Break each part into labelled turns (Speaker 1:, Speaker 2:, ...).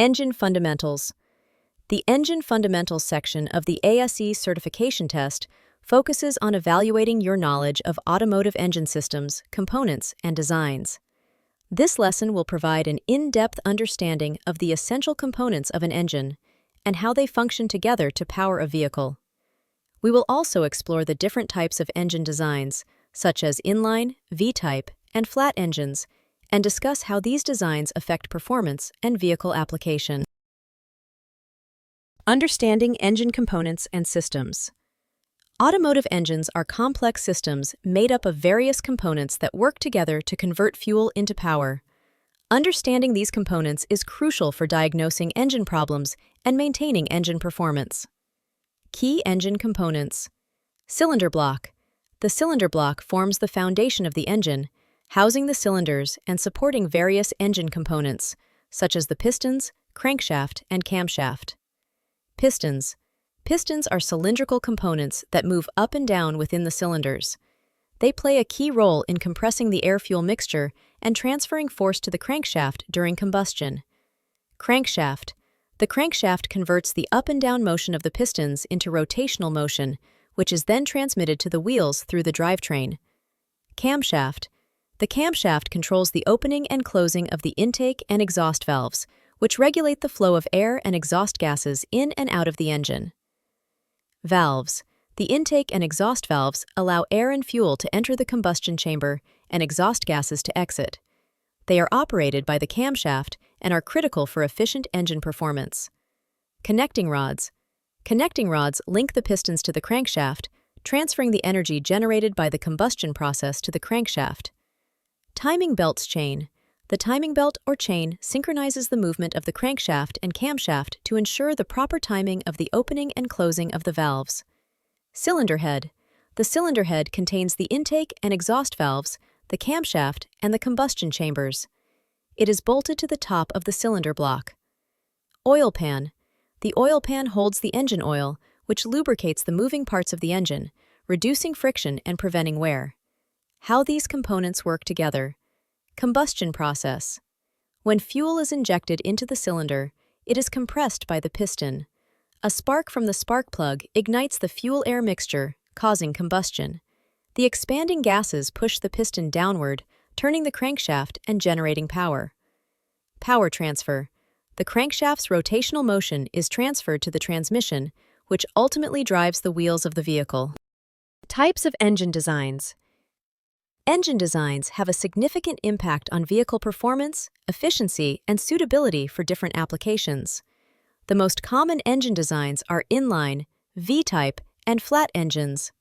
Speaker 1: Engine Fundamentals. The Engine Fundamentals section of the ASE certification test focuses on evaluating your knowledge of automotive engine systems, components, and designs. This lesson will provide an in-depth understanding of the essential components of an engine and how they function together to power a vehicle. We will also explore the different types of engine designs, such as inline, V-type, and flat engines, and discuss how these designs affect performance and vehicle application. Understanding engine components and systems. Automotive engines are complex systems made up of various components that work together to convert fuel into power. Understanding these components is crucial for diagnosing engine problems and maintaining engine performance. Key engine components. Cylinder block. The cylinder block forms the foundation of the engine, housing the cylinders and supporting various engine components, such as the pistons, crankshaft, and camshaft. Pistons. Pistons are cylindrical components that move up and down within the cylinders. They play a key role in compressing the air-fuel mixture and transferring force to the crankshaft during combustion. Crankshaft. The crankshaft converts the up and down motion of the pistons into rotational motion, which is then transmitted to the wheels through the drivetrain. Camshaft. The camshaft controls the opening and closing of the intake and exhaust valves, which regulate the flow of air and exhaust gases in and out of the engine. Valves. The intake and exhaust valves allow air and fuel to enter the combustion chamber and exhaust gases to exit. They are operated by the camshaft and are critical for efficient engine performance. Connecting rods. Connecting rods link the pistons to the crankshaft, transferring the energy generated by the combustion process to the crankshaft. Timing belts chain. The timing belt or chain synchronizes the movement of the crankshaft and camshaft to ensure the proper timing of the opening and closing of the valves. Cylinder head. The cylinder head contains the intake and exhaust valves, the camshaft, and the combustion chambers. It is bolted to the top of the cylinder block. Oil pan. The oil pan holds the engine oil, which lubricates the moving parts of the engine, reducing friction and preventing wear. How these components work together. Combustion process. When fuel is injected into the cylinder, it is compressed by the piston. A spark from the spark plug ignites the fuel-air mixture, causing combustion. The expanding gases push the piston downward, turning the crankshaft and generating power. Power transfer. The crankshaft's rotational motion is transferred to the transmission, which ultimately drives the wheels of the vehicle. Types of engine designs. Engine designs have a significant impact on vehicle performance, efficiency, and suitability for different applications. The most common engine designs are inline, V-type, and flat engines.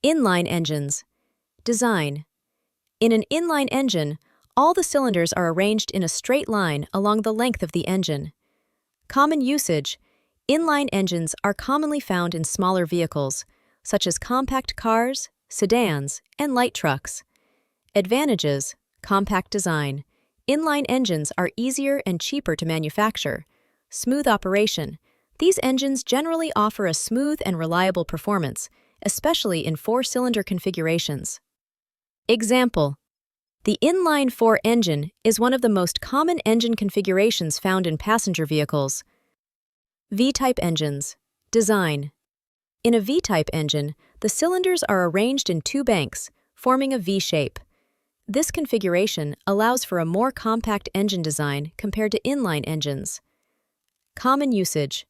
Speaker 1: Inline engines. Design. In an inline engine, all the cylinders are arranged in a straight line along the length of the engine. Common usage. Inline engines are commonly found in smaller vehicles, such as compact cars, sedans, and light trucks. Advantages. Compact design. Inline engines are easier and cheaper to manufacture. Smooth operation. These engines generally offer a smooth and reliable performance, especially in four-cylinder configurations. Example. The inline-4 engine is one of the most common engine configurations found in passenger vehicles. V-type engines. Design. In a V-type engine, the cylinders are arranged in two banks, forming a V shape. This configuration allows for a more compact engine design compared to inline engines. Common usage.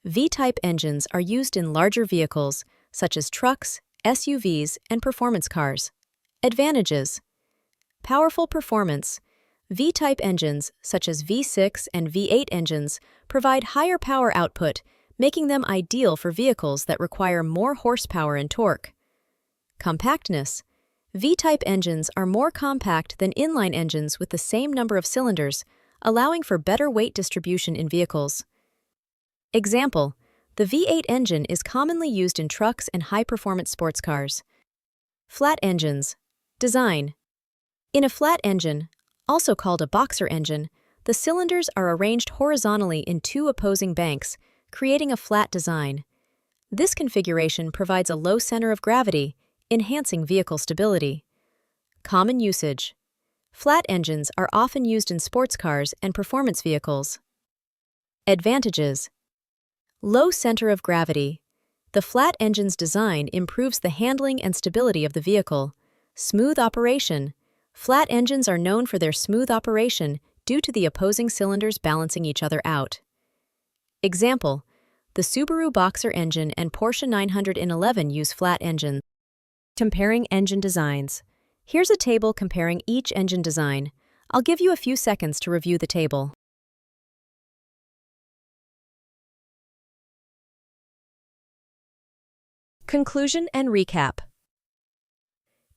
Speaker 1: V-type engines are used in larger vehicles, such as trucks, SUVs, and performance cars. Advantages. Powerful performance. V-type engines, such as V6 and V8 engines, provide higher power output, making them ideal for vehicles that require more horsepower and torque. Compactness. V-type engines are more compact than inline engines with the same number of cylinders, allowing for better weight distribution in vehicles. Example. The V8 engine is commonly used in trucks and high-performance sports cars. Flat engines. Design. In a flat engine, also called a boxer engine, the cylinders are arranged horizontally in two opposing banks, creating a flat design. This configuration provides a low center of gravity, enhancing vehicle stability. Common usage. Flat engines are often used in sports cars and performance vehicles. Advantages: low center of gravity. The flat engine's design improves the handling and stability of the vehicle. Smooth operation. Flat engines are known for their smooth operation due to the opposing cylinders balancing each other out. Example: the Subaru Boxer engine and Porsche 911 use flat engines. Comparing engine designs. Here's a table comparing each engine design. I'll give you a few seconds to review the table. Conclusion and recap.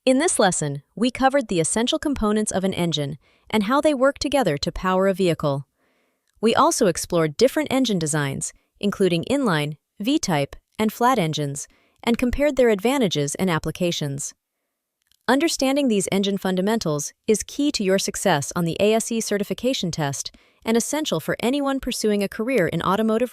Speaker 1: In this lesson, we covered the essential components of an engine and how they work together to power a vehicle. We also explored different engine designs, including inline, V-type, and flat engines, and compared their advantages and applications. Understanding these engine fundamentals is key to your success on the ASE certification test and essential for anyone pursuing a career in automotive